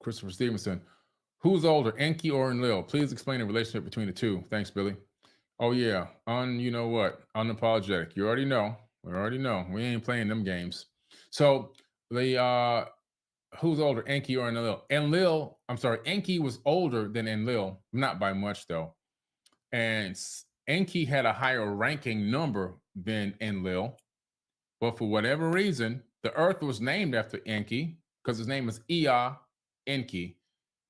Christopher Stevenson. Who's older, Enki or Enlil? Please explain the relationship between the two. Thanks, Billy. Oh yeah, you know what? Unapologetic. You already know. We already know. We ain't playing them games. So the who's older, Enki or Enlil? I'm sorry, Enki was older than Enlil, not by much though. And Enki had a higher ranking number than Enlil, but for whatever reason, the Earth was named after Enki because his name is Ea Enki.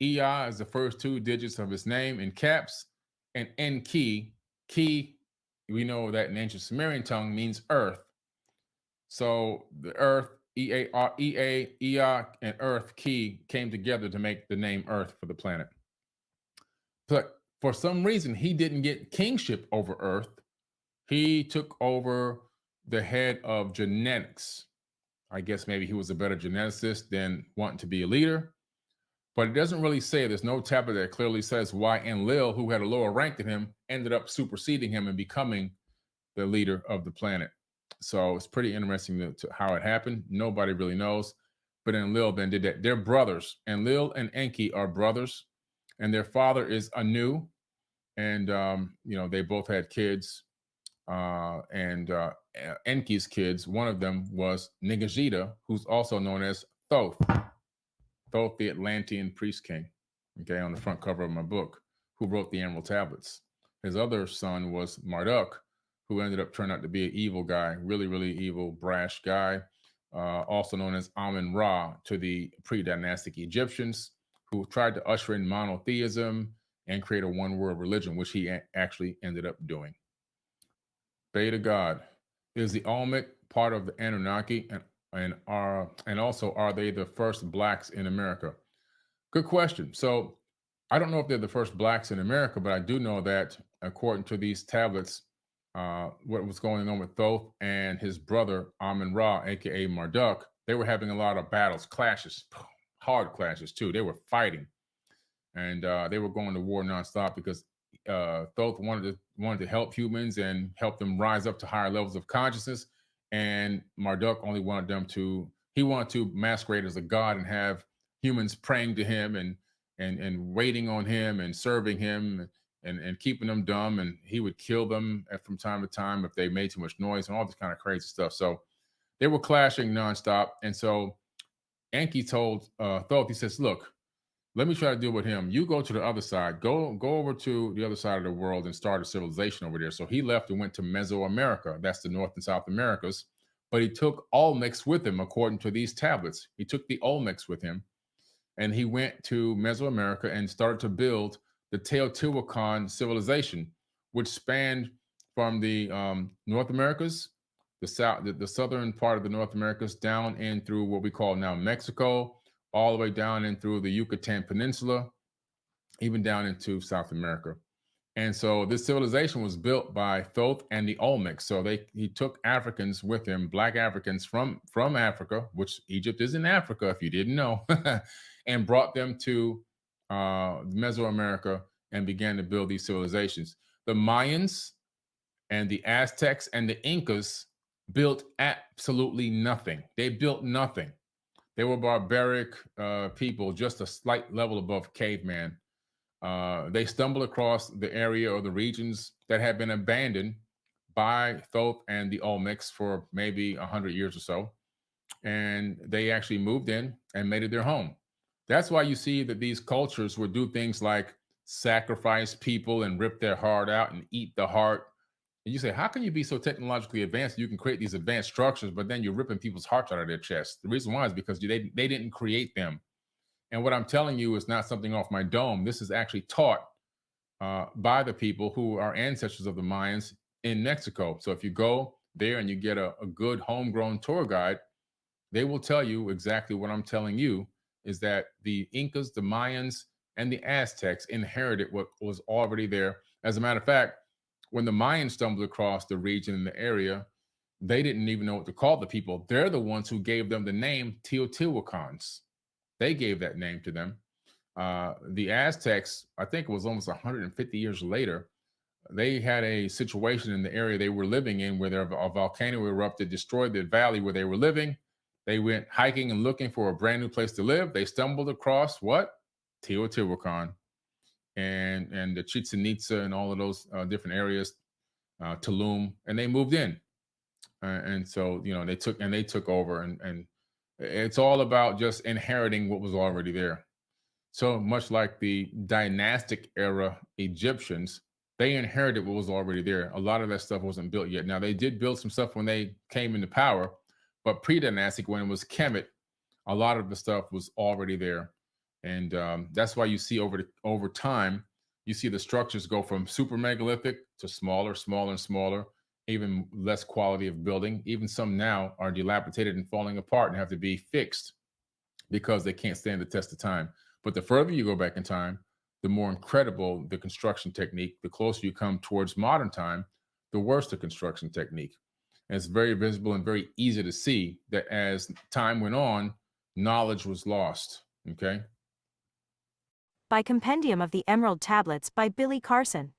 Ea is the first two digits of his name in caps, and Enki, ki, we know that in ancient Sumerian tongue means earth. So the earth, Ea, and earth, ki, came together to make the name Earth for the planet. But for some reason, he didn't get kingship over Earth. He took over the head of genetics. I guess maybe he was a better geneticist than wanting to be a leader. But it doesn't really say, there's no tablet that clearly says why Enlil, who had a lower rank than him, ended up superseding him and becoming the leader of the planet. So it's pretty interesting to how it happened. Nobody really knows. But Enlil then did that. They're brothers. Enlil and Enki are brothers, and their father is Anu. And, they both had kids. Enki's kids, one of them was Nigajita, who's also known as Thoth. Thoth, the Atlantean priest king, okay, on the front cover of my book, who wrote the Emerald Tablets. His other son was Marduk, who ended up turning out to be an evil guy, really, really evil, brash guy, also known as Amun-Ra to the pre-dynastic Egyptians, who tried to usher in monotheism and create a one-world religion, which he actually ended up doing. Beta God. Is the Olmec part of the Anunnaki, and also are they the first blacks in America? Good question. So I don't know if they're the first blacks in America, but I do know that according to these tablets, what was going on with Thoth and his brother Amun-Ra, aka Marduk, they were having a lot of battles, clashes, hard clashes too. They were fighting, and they were going to war nonstop because Thoth wanted to help humans and help them rise up to higher levels of consciousness, and Marduk only wanted he wanted to masquerade as a god and have humans praying to him and waiting on him and serving him and keeping them dumb, and he would kill them from time to time if they made too much noise and all this kind of crazy stuff. So they were clashing nonstop, and so Enki told Thoth, he says, "Look, let me try to deal with him. You go to the other side. Go over to the other side of the world and start a civilization over there." So he left and went to Mesoamerica. That's the North and South Americas. But he took Olmecs with him, according to these tablets. He took the Olmecs with him, and he went to Mesoamerica and started to build the Teotihuacan civilization, which spanned from the North Americas, the southern part of the North Americas, down in through what we call now Mexico, all the way down in through the Yucatan Peninsula, even down into South America. And so this civilization was built by Thoth and the Olmecs. So he took Africans with him, black Africans from Africa, which Egypt is in Africa, if you didn't know, and brought them to Mesoamerica and began to build these civilizations. The Mayans and the Aztecs and the Incas built absolutely nothing. They built nothing. They were barbaric people, just a slight level above caveman. They stumbled across the area or the regions that had been abandoned by Thoth and the Olmecs for maybe 100 years or so. And they actually moved in and made it their home. That's why you see that these cultures would do things like sacrifice people and rip their heart out and eat the heart. And you say, how can you be so technologically advanced? You can create these advanced structures, but then you're ripping people's hearts out of their chest. The reason why is because they didn't create them. And what I'm telling you is not something off my dome. This is actually taught by the people who are ancestors of the Mayans in Mexico. So if you go there and you get a good homegrown tour guide, they will tell you exactly what I'm telling you, is that the Incas, the Mayans, and the Aztecs inherited what was already there. As a matter of fact, when the Mayans stumbled across the region and the area, they didn't even know what to call the people. They're the ones who gave them the name Teotihuacans. They gave that name to them. The Aztecs, I think it was almost 150 years later, they had a situation in the area they were living in where a volcano erupted, destroyed the valley where they were living. They went hiking and looking for a brand new place to live. They stumbled across what? Teotihuacan and the Chichen Itza and all of those different areas, Tulum, and they moved in. And so, you know, they took over, and it's all about just inheriting what was already there. So much like the dynastic era Egyptians, they inherited what was already there. A lot of that stuff wasn't built yet. Now they did build some stuff when they came into power, but pre-dynastic, when it was Kemet, a lot of the stuff was already there, and that's why you see over time, you see the structures go from super megalithic to smaller, smaller, and smaller, even less quality of building. Even some now are dilapidated and falling apart and have to be fixed because they can't stand the test of time. But the further you go back in time, the more incredible the construction technique. The closer you come towards modern time, the worse the construction technique. And it's very visible and very easy to see that as time went on, knowledge was lost. Okay. By Compendium of the Emerald Tablets by Billy Carson.